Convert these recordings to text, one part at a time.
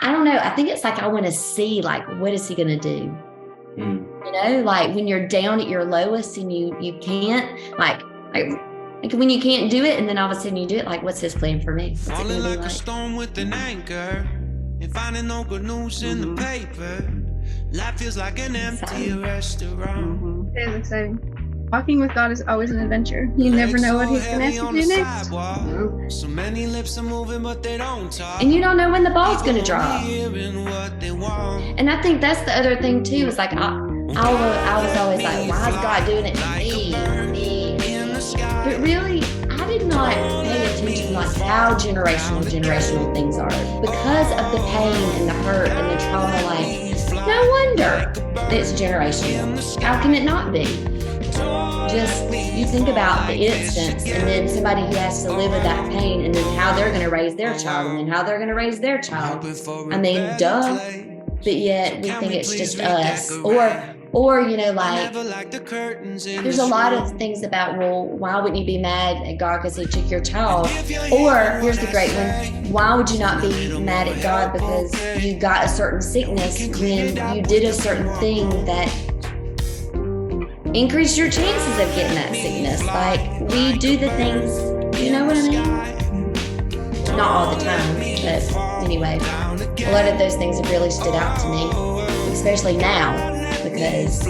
I don't know. I think it's like I want to see, like, what is he going to do? You know, like when you're down at your lowest and you can't, like when you can't do it and then all of a sudden you do it, like, what's his plan for me? What's it gonna be like? A storm with an anchor and finding no good news in the paper. Life feels like an empty restaurant. It is exciting. Walking with God is always an adventure. You never know what he's going to ask you to do next. So many lips are moving, but they don't talk. And you don't know when the ball's going to drop. And I think that's the other thing too, is like, I was always like, why is God doing it to me? But really, I did not pay attention like how generational things are. Because of the pain and the hurt and the trauma, like, no wonder it's generational. How can it not be? Just, you think about the instance and then somebody who has to live with that pain and then how they're going to raise their child and then how they're going to raise their child. I mean, duh. But yet we think it's just us. Or, you know, like, there's a lot of things about, well, why wouldn't you be mad at God because he took your child? Or, here's the great one, why would you not be mad at God because you got a certain sickness when you did a certain thing that increase your chances of getting that sickness? Like, we do the things, you know what I mean? Not all the time, but anyway, a lot of those things have really stood out to me, especially now, because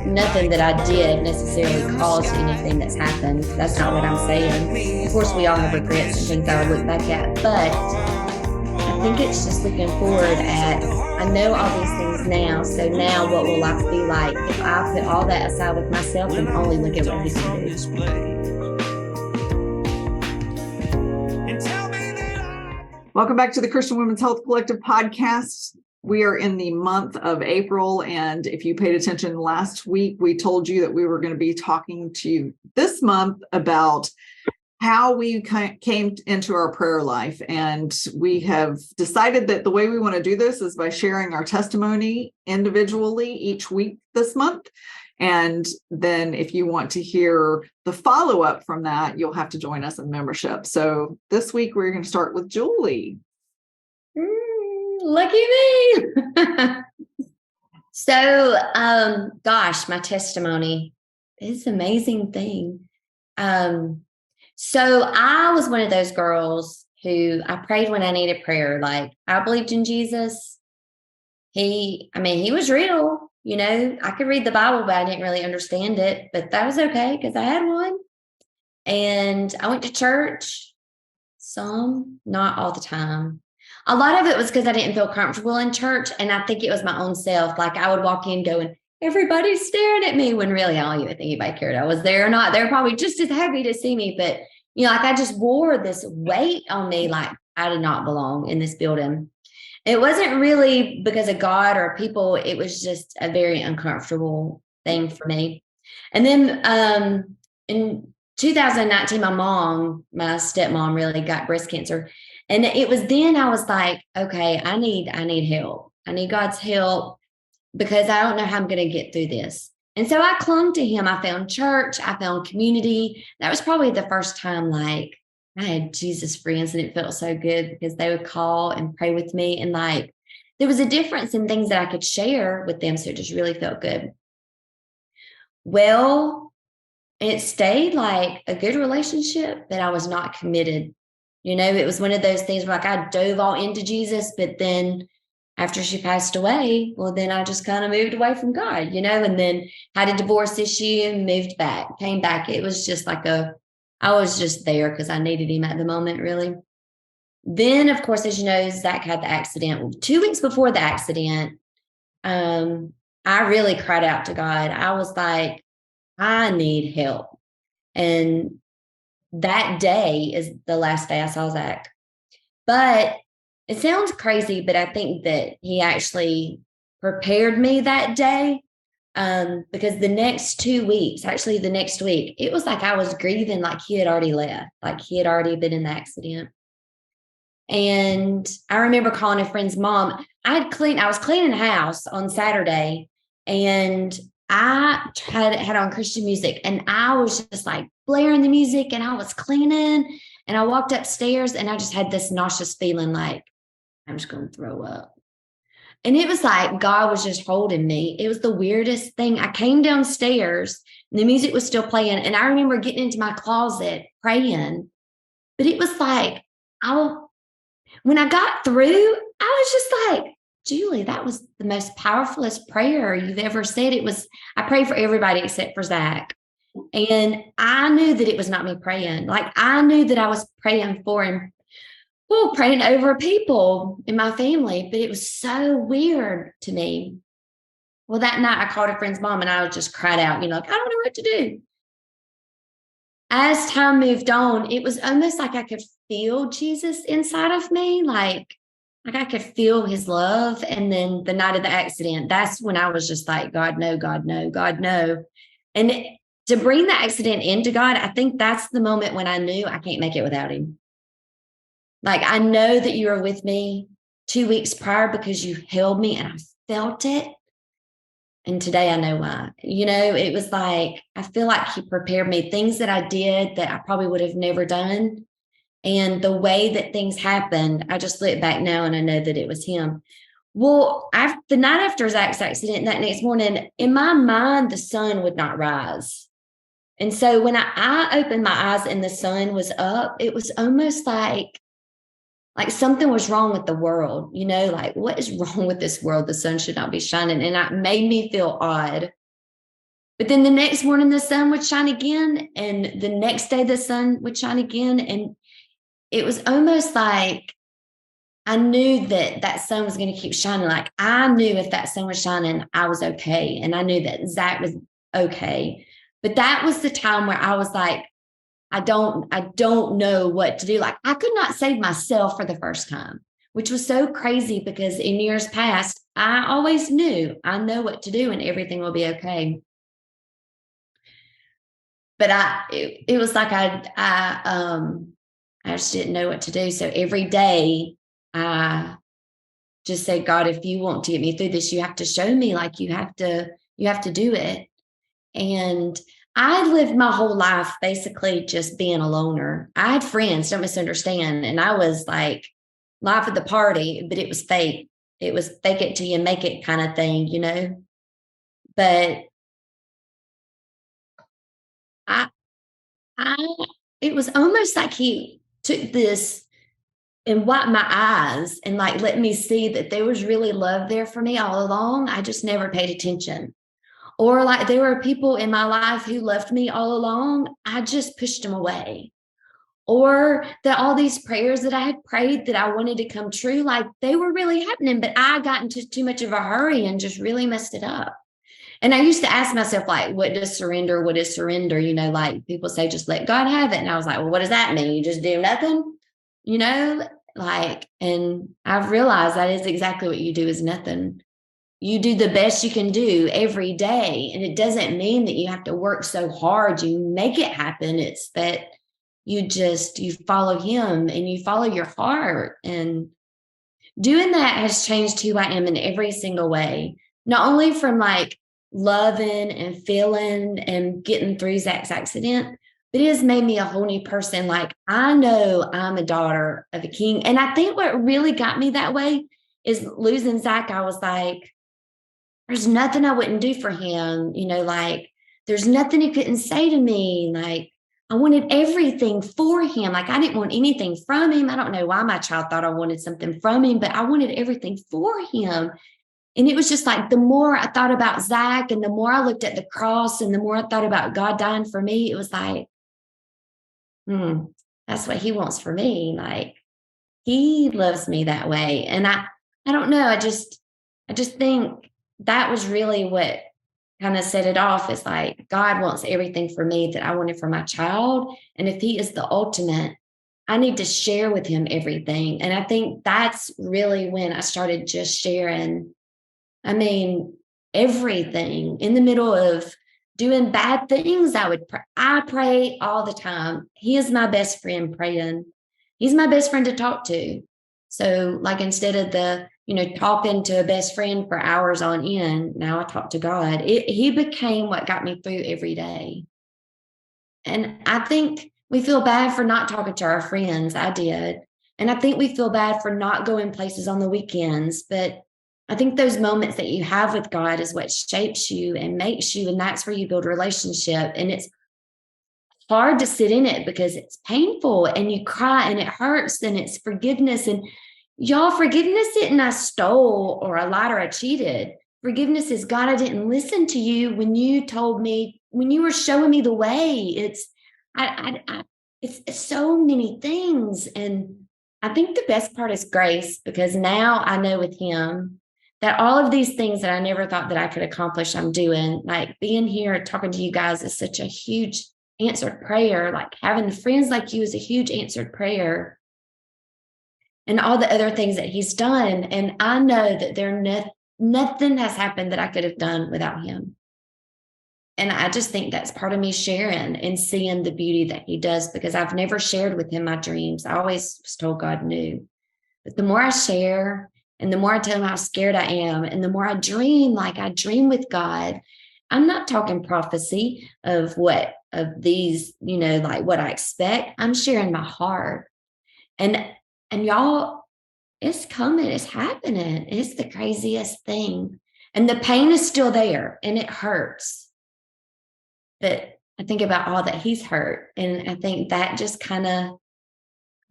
nothing that I did necessarily caused anything that's happened. That's not what I'm saying. Of course, we all have regrets and things I would look back at, but I think it's just looking forward at, I know all these things now, so now what will life be like if I put all that aside with myself and only look at what he can do? Welcome back to the Christian Women's Health Collective podcast. We are in the month of April, and if you paid attention last week, we told you that we were going to be talking to you this month about how we came into our prayer life. And we have decided that the way we want to do this is by sharing our testimony individually each week this month. And then if you want to hear the follow-up from that, you'll have to join us in membership. So this week, we're going to start with Julie. Lucky me. So, gosh, my testimony is an amazing thing. So I was one of those girls who I prayed when I needed prayer. Like, I believed in Jesus. He was real. You know, I could read the Bible, but I didn't really understand it. But that was okay because I had one. And I went to church. Some, not all the time. A lot of it was because I didn't feel comfortable in church. And I think it was my own self. Like, I would walk in going, everybody's staring at me, when really I don't even think anybody cared I was there or not. They were probably just as happy to see me. But, you know, like, I just wore this weight on me, like I did not belong in this building. It wasn't really because of God or people. It was just a very uncomfortable thing for me. And then in 2019, my stepmom really got breast cancer. And it was then I was like, okay, I need help. I need God's help because I don't know how I'm going to get through this. And so I clung to him. I found church. I found community. That was probably the first time, like, I had Jesus friends, and it felt so good because they would call and pray with me. And like, there was a difference in things that I could share with them. So it just really felt good. Well, it stayed like a good relationship, but I was not committed. You know, it was one of those things where, like, I dove all into Jesus, but then after she passed away, well, then I just kind of moved away from God, you know, and then had a divorce issue and moved back, came back. It was just like I was just there because I needed him at the moment, really. Then, of course, as you know, Zach had the accident. 2 weeks before the accident, I really cried out to God. I was like, I need help. And that day is the last day I saw Zach. But it sounds crazy, but I think that he actually prepared me that day. Because the next 2 weeks, actually the next week, it was like I was grieving like he had already left, like he had already been in the accident. And I remember calling a friend's mom. I was cleaning the house on Saturday, and I had on Christian music, and I was just like blaring the music, and I was cleaning, and I walked upstairs, and I just had this nauseous feeling like, I'm just going to throw up. And it was like God was just holding me. It was the weirdest thing. I came downstairs and the music was still playing. And I remember getting into my closet praying. But it was like, when I got through, I was just like, Julie, that was the most powerfulest prayer you've ever said. I prayed for everybody except for Zach. And I knew that it was not me praying. Like, I knew that I was praying for him. Praying over people in my family, but it was so weird to me. Well, that night I called a friend's mom and I just cried out, like, I don't know what to do. As time moved on, it was almost like I could feel Jesus inside of me, like I could feel his love. And then the night of the accident, that's when I was just like, God, no, God, no, God, no. And to bring the accident into God, I think that's the moment when I knew I can't make it without him. Like, I know that you were with me 2 weeks prior because you held me and I felt it. And today I know why. It was like, I feel like he prepared me, things that I did that I probably would have never done. And the way that things happened, I just look back now and I know that it was him. Well, the night after Zach's accident, that next morning, in my mind, the sun would not rise. And so when I opened my eyes and the sun was up, it was almost like something was wrong with the world, like, what is wrong with this world? The sun should not be shining. And it made me feel odd. But then the next morning, the sun would shine again. And the next day, the sun would shine again. And it was almost like I knew that sun was going to keep shining. Like, I knew if that sun was shining, I was okay. And I knew that Zach was okay. But that was the time where I was like, I don't know what to do. Like, I could not save myself for the first time, which was so crazy because in years past, I always knew I know what to do and everything will be okay. But it was like I just didn't know what to do. So every day I just said, God, if you want to get me through this, you have to show me, like, you have to do it. And I lived my whole life basically just being a loner. I had friends, don't misunderstand. And I was like life of the party, but it was fake. It was fake it till you make it kind of thing, But it was almost like he took this and wiped my eyes and like let me see that there was really love there for me all along. I just never paid attention. Or like there were people in my life who loved me all along. I just pushed them away. Or that all these prayers that I had prayed that I wanted to come true, like they were really happening, but I got into too much of a hurry and just really messed it up. And I used to ask myself, like, what is surrender? What is surrender? Like people say, just let God have it. And I was like, well, what does that mean? You just do nothing, and I've realized that is exactly what you do is nothing. You do the best you can do every day. And it doesn't mean that you have to work so hard. You make it happen. It's that you follow him and you follow your heart. And doing that has changed who I am in every single way. Not only from like loving and feeling and getting through Zach's accident, but it has made me a whole new person. Like, I know I'm a daughter of a king. And I think what really got me that way is losing Zach. I was like, there's nothing I wouldn't do for him. Like there's nothing he couldn't say to me. Like I wanted everything for him. Like I didn't want anything from him. I don't know why my child thought I wanted something from him, but I wanted everything for him. And it was just like, the more I thought about Zach and the more I looked at the cross and the more I thought about God dying for me, it was like, that's what he wants for me. Like he loves me that way. And I don't know. I just think that was really what kind of set it off. Is like, God wants everything for me that I wanted for my child. And if he is the ultimate, I need to share with him everything. And I think that's really when I started just sharing, everything. In the middle of doing bad things, I pray all the time. He is my best friend praying. He's my best friend to talk to. So like instead of talking to a best friend for hours on end, now I talk to God. He became what got me through every day. And I think we feel bad for not talking to our friends. I did. And I think we feel bad for not going places on the weekends, but I think those moments that you have with God is what shapes you and makes you, and that's where you build a relationship. And it's hard to sit in it because it's painful and you cry and it hurts and it's forgiveness. And y'all, forgiveness isn't I stole or I lied or I cheated. Forgiveness is, God, I didn't listen to you when you told me, when you were showing me the way. It's so many things. And I think the best part is grace, because now I know with him that all of these things that I never thought that I could accomplish, I'm doing. Like being here, talking to you guys is such a huge answered prayer. Like having friends like you is a huge answered prayer, and all the other things that he's done. And I know that nothing has happened that I could have done without him. And I just think that's part of me sharing and seeing the beauty that he does, because I've never shared with him my dreams. I always was told God knew. But the more I share and the more I tell him how scared I am, and the more I dream, like I dream with God, I'm not talking prophecy of these, like what I expect. I'm sharing my heart. And y'all, it's coming, it's happening. It's the craziest thing. And the pain is still there and it hurts. But I think about all that he's hurt. And I think that just kind of,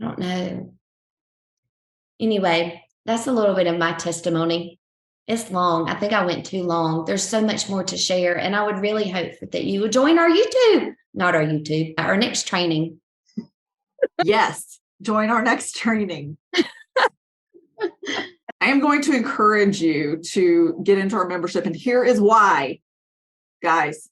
I don't know. Anyway, that's a little bit of my testimony. It's long. I think I went too long. There's so much more to share. And I would really hope that you would join our next training. Yes, join our next training. I am going to encourage you to get into our membership. And here is why, guys.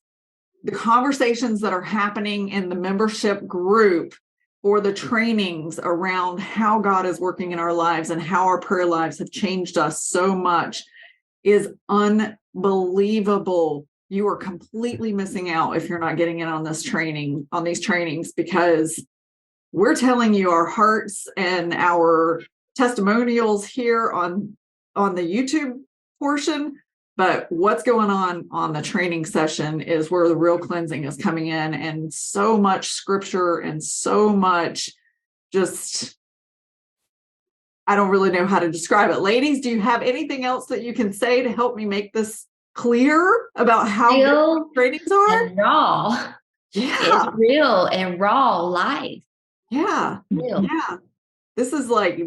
The conversations that are happening in the membership group for the trainings around how God is working in our lives and how our prayer lives have changed us so much is unbelievable. You are completely missing out if you're not getting in on these trainings, because we're telling you our hearts and our testimonials here on the YouTube portion. But what's going on the training session is where the real cleansing is coming in, and so much scripture and so much just, I don't really know how to describe it. Ladies, do you have anything else that you can say to help me make this clear about how real trainings are? And raw. Yeah. It's real and raw life. Yeah. Real. Yeah. This is like,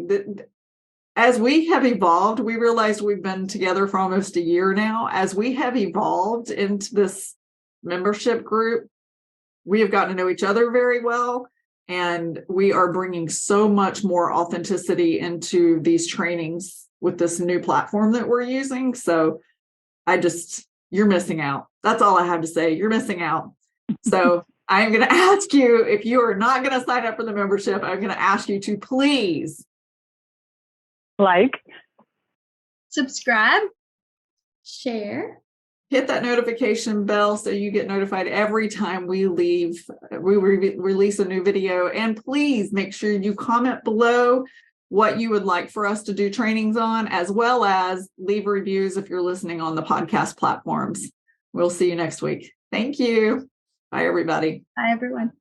as we have evolved, we realized we've been together for almost a year now. As we have evolved into this membership group, we have gotten to know each other very well, and we are bringing so much more authenticity into these trainings with this new platform that we're using. So you're missing out. That's all I have to say. You're missing out. So I'm going to ask you, if you are not going to sign up for the membership, I'm going to ask you to please subscribe, share, hit that notification bell so you get notified every time we release a new video. And please make sure you comment below what you would like for us to do trainings on, as well as leave reviews if you're listening on the podcast platforms. We'll see you next week. Thank you. Bye, everybody. Bye, everyone.